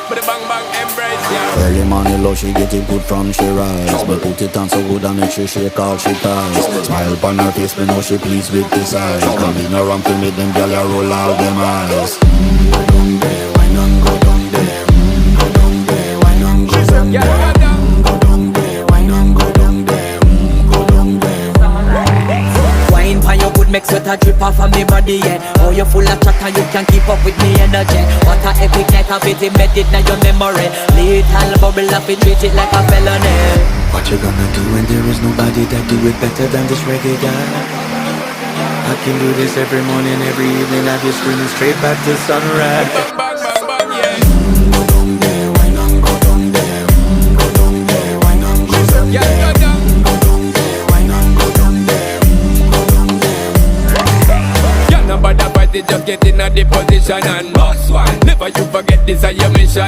But the bang bang embrace, yeah. Early morning love, she get it good from she rise. But put it on so good and make she shake all she ties. Smile upon her face, me know she pleased with this eyes. Come in around to meet them gyal a roll all them eyes. Go down there, why not go down there? Go down there, why not go down there? Go down there, why not go down there? Go down there. Wine pan your good, make sweat a drip off of me body, yeah. Oh, you full of chatter, you can keep up with me energy. What a epic night of it, embedded in your memory. Little bubble up, it treat it like a felony. What you gonna do when there is nobody that do it better than this reggae guy? I can do this every morning, every evening. Have you screaming straight back to sunrise. Bang bang bang bang, yeah. Go down there, why not go down there? Go down there, why not go down Yeah, there? go down. Go down there, why not go down there? Go down there. Yeah, nobody fight it, just get in a the position and boss one. Never you forget this is your mission.